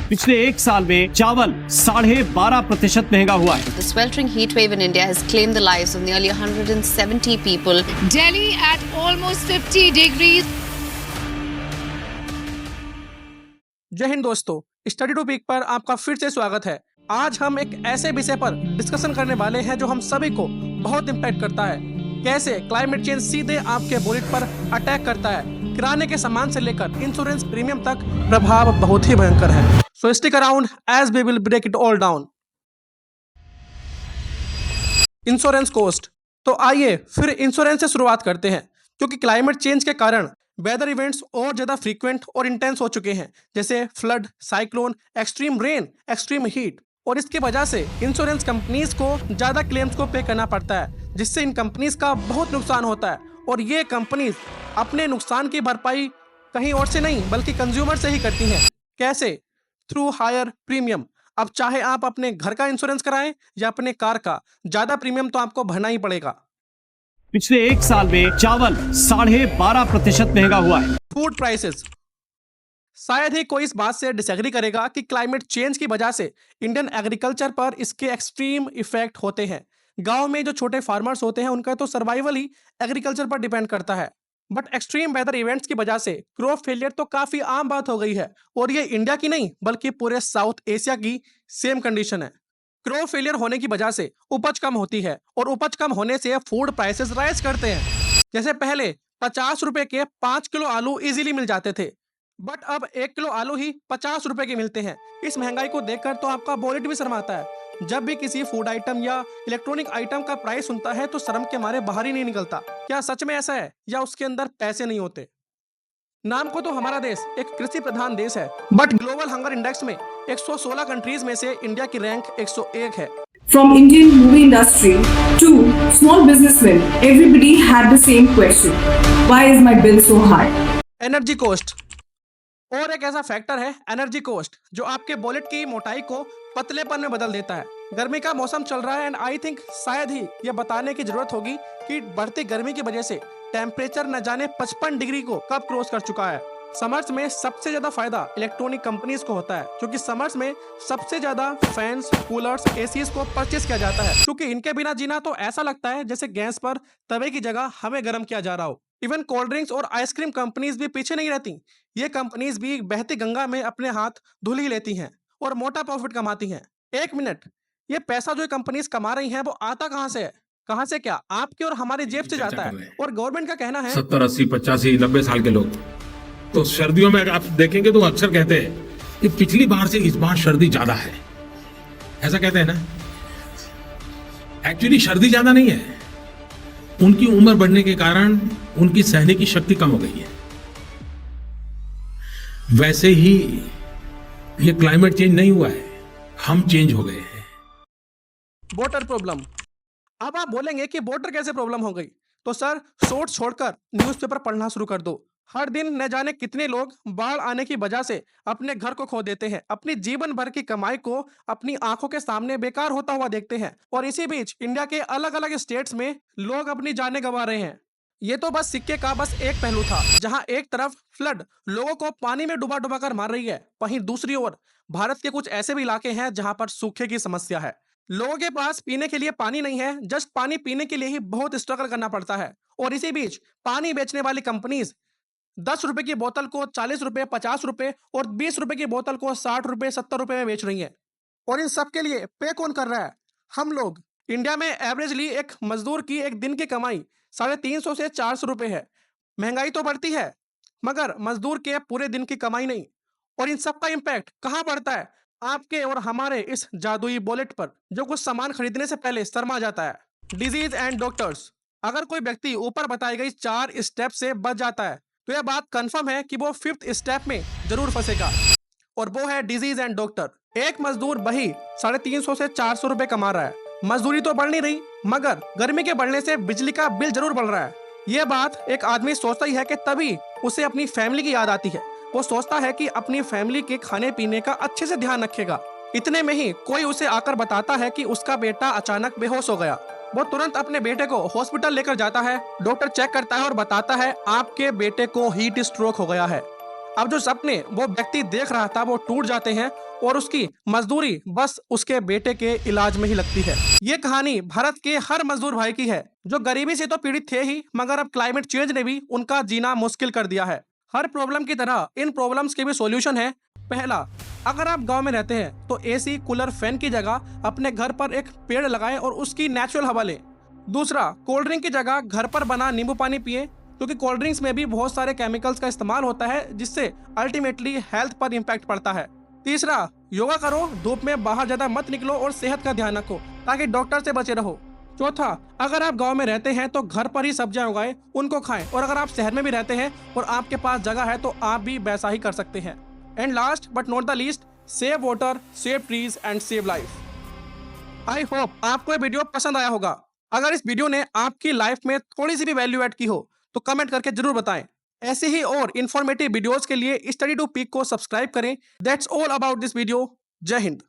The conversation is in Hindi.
पिछले एक साल में चावल 12.5% महंगा हुआ है। The sweltering heat wave in India has claimed the lives of nearly 170 people. Delhi at almost 50 degrees. जय हिंद दोस्तों, स्टडी टू पीक पर आपका फिर से स्वागत है। आज हम एक ऐसे विषय पर डिस्कशन करने वाले हैं जो हम सभी को बहुत इम्पैक्ट करता है। कैसे क्लाइमेट चेंज सीधे आपके वॉलेट पर अटैक करता है। किराने के सामान से लेकर इंश्योरेंस प्रीमियम तक प्रभाव बहुत ही भयंकर है। So stick around as we will break it all down. Insurance cost. तो आइए फिर इंश्योरेंस से शुरुआत करते हैं, क्योंकि क्लाइमेट चेंज के कारण वेदर इवेंट्स और ज्यादा फ्रीक्वेंट और इंटेंस हो चुके हैं, जैसे flood, cyclone, extreme rain, extreme heat. और इसकी वजह से इंश्योरेंस कंपनीज को ज्यादा क्लेम्स को पे करना पड़ता है, जिससे इन कंपनीज का बहुत नुकसान होता है। और ये कंपनीज अपने नुकसान की भरपाई कहीं और से नहीं बल्कि कंज्यूमर से ही करती हैं। कैसे? Through higher premium. अब चाहे आप अपने घर का इंश्योरेंस कराएं या अपने कार का, ज्यादा प्रीमियम तो आपको भरना ही पड़ेगा। पिछले एक साल में चावल 12.5% महंगा हुआ है। Food prices. शायद ही कोई इस बात से डिसएग्री करेगा कि क्लाइमेट चेंज की वजह से इंडियन एग्रीकल्चर पर इसके एक्सट्रीम इफेक्ट होते हैं। गांव में जो छोटे फार्मर्स होते हैं उनका तो सर्वाइवल ही एग्रीकल्चर पर डिपेंड करता है। बट एक्सट्रीम वेदर इवेंट्स की वजह से क्रॉप फेलियर तो काफी आम बात हो गई है, और ये इंडिया की नहीं बल्कि पूरे साउथ एशिया की सेम कंडीशन है। क्रॉप फेलियर होने की वजह से उपज कम होती है, और उपज कम होने से फूड प्राइसेस राइज करते हैं। जैसे पहले 50 रुपए के 5 किलो आलू इजीली मिल जाते थे, बट अब 1 किलो आलू ही 50 रुपए के मिलते हैं। इस महंगाई को देखकर तो आपका वॉलेट भी शर्माता है। जब भी किसी फूड आइटम या इलेक्ट्रॉनिक आइटम का प्राइस सुनता है तो शर्म के मारे बाहर ही नहीं निकलता। क्या सच में ऐसा है, या उसके अंदर पैसे नहीं होते? नाम को तो हमारा देश एक कृषि प्रधान देश है, बट ग्लोबल हंगर इंडेक्स में 116 कंट्रीज में से इंडिया की रैंक 101 है। From Indian movie industry to small businessmen, everybody had the same question: why is my bill so high? Energy cost. और एक ऐसा फैक्टर है एनर्जी कॉस्ट जो आपके वॉलेट की मोटाई को पतलेपन में बदल देता है। गर्मी का मौसम चल रहा है, एंड आई थिंक शायद ही ये बताने की जरूरत होगी कि बढ़ती गर्मी की वजह से टेम्परेचर न जाने 55 डिग्री को कब क्रॉस कर चुका है। समर्स में सबसे ज्यादा फायदा इलेक्ट्रॉनिक कंपनीज को होता है, क्योंकि समर्स में सबसे ज्यादा फैंस, कूलर्स, एसीज को परचेस किया जाता है, क्योंकि इनके बिना जीना तो ऐसा लगता है जैसे गैस पर तवे की जगह हमें गर्म किया जा रहा हो। इवन कोल्ड ड्रिंक्स और आइसक्रीम कंपनीज भी पीछे नहीं रहती। ये कंपनीज भी बहती गंगा में अपने हाथ धुल ही लेती हैं और मोटा प्रॉफिट कमाती हैं। एक मिनट, ये पैसा जो कंपनीज कमा रही हैं वो आता कहाँ से है? कहाँ से क्या? आपके और हमारी जेब से जाता है। और गवर्नमेंट का कहना है 70, 80, 85, 90 साल के लोग तो सर्दियों में आप देखेंगे तो अक्सर कहते हैं कि पिछली बार से इस बार सर्दी ज्यादा है, ऐसा कहते हैं ना। एक्चुअली सर्दी ज्यादा नहीं है, उनकी उम्र बढ़ने के कारण उनकी सहने की शक्ति कम हो गई है। वैसे ही ये क्लाइमेट चेंज नहीं हुआ है, हम चेंज हो गए हैं। Water problem. अब आप बोलेंगे कि वाटर कैसे प्रॉब्लम हो गई? तो सर, शॉर्ट्स छोड़कर न्यूज़पेपर पढ़ना शुरू कर दो। हर दिन न जाने कितने लोग बाढ़ आने की वजह से अपने घर को खो देते हैं, अपनी जीवन भर की कमाई को अपनी आंखों के सामने बेकार होता हुआ देखते हैं। और इसी बीच इंडिया के अलग अलग स्टेट्स में लोग अपनी जानें गंवा रहे हैं। ये तो बस सिक्के का बस एक पहलू था, जहां एक तरफ फ्लड लोगों को पानी में डुबा डुबा कर मार रही है, वहीं दूसरी ओर भारत के कुछ ऐसे भी इलाके हैं जहां पर सूखे की समस्या है। लोगों के पास पीने के लिए पानी नहीं है, जस्ट पानी पीने के लिए ही बहुत स्ट्रगल करना पड़ता है। और इसी बीच पानी बेचने वाली कंपनीज 10 रुपए की बोतल को 40 रुपए, 50 रुपए और 20 रुपए की बोतल को 60 रुपए, 70 रुपए में बेच रही हैं। और इन सब के लिए पे कौन कर रहा है? हम लोग। इंडिया में एवरेजली एक मजदूर की एक दिन की कमाई 350 से 400 रुपए है। महंगाई तो बढ़ती है, मगर मजदूर के पूरे दिन की कमाई नहीं। और इन सब का इम्पैक्ट कहाँ पड़ता है? आपके और हमारे इस जादुई वॉलेट पर, जो कुछ सामान खरीदने से पहले शर्मा जाता है। Disease and doctors. अगर कोई व्यक्ति ऊपर बताई गई 4 स्टेप से बच जाता है तो यह बात कंफर्म है कि वो 5th स्टेप में जरूर फंसेगा, और वो है डिजीज एंड डॉक्टर। एक मजदूर वही 350 से 400 रुपए कमा रहा है। मजदूरी तो बढ़ नहीं रही, मगर गर्मी के बढ़ने से बिजली का बिल जरूर बढ़ रहा है। यह बात एक आदमी सोचता ही है कि तभी उसे अपनी फैमिली की याद आती है। वो सोचता है कि अपनी फैमिली के खाने पीने का अच्छे से ध्यान रखेगा। इतने में ही कोई उसे आकर बताता है कि उसका बेटा अचानक बेहोश हो गया। वो तुरंत अपने बेटे को हॉस्पिटल लेकर जाता है। डॉक्टर चेक करता है और बताता है आपके बेटे को हीट स्ट्रोक हो गया है। अब जो सपने वो व्यक्ति देख रहा था वो टूट जाते हैं और उसकी मजदूरी बस उसके बेटे के इलाज में ही लगती है। ये कहानी भारत के हर मजदूर भाई की है जो गरीबी से तो पीड़ित थे ही, मगर अब क्लाइमेट चेंज ने भी उनका जीना मुश्किल कर दिया है। हर प्रॉब्लम की तरह इन प्रॉब्लम्स के भी सॉल्यूशन है। पहला, अगर आप गांव में रहते हैं तो एसी, कूलर, फैन की जगह अपने घर पर एक पेड़ लगाएं और उसकी नेचुरल हवा लें। दूसरा, कोल्ड ड्रिंक की जगह घर पर बना नींबू पानी पिएं, क्योंकि कोल्ड ड्रिंक्स में भी बहुत सारे केमिकल्स का इस्तेमाल होता है जिससे अल्टीमेटली हेल्थ पर इम्पैक्ट पड़ता है। तीसरा, योगा करो, धूप में बाहर ज्यादा मत निकलो और सेहत का ध्यान रखो ताकि डॉक्टर से बचे रहो। चौथा, अगर आप गांव में रहते हैं तो घर पर ही सब्जियां उगाएं, उनको खाएं, और अगर आप शहर में भी रहते हैं और आपके पास जगह है तो आप भी वैसा ही कर सकते हैं। And last but not the least, save water, save trees and save life. I hope आपको ये वीडियो पसंद आया होगा। अगर इस वीडियो ने आपकी लाइफ में थोड़ी सी भी वैल्यू ऐड की हो तो कमेंट करके जरूर बताएं। ऐसे ही और इन्फॉर्मेटिव वीडियोस के लिए स्टडी टू पीक को सब्सक्राइब करें। That's all about this video. जय हिंद।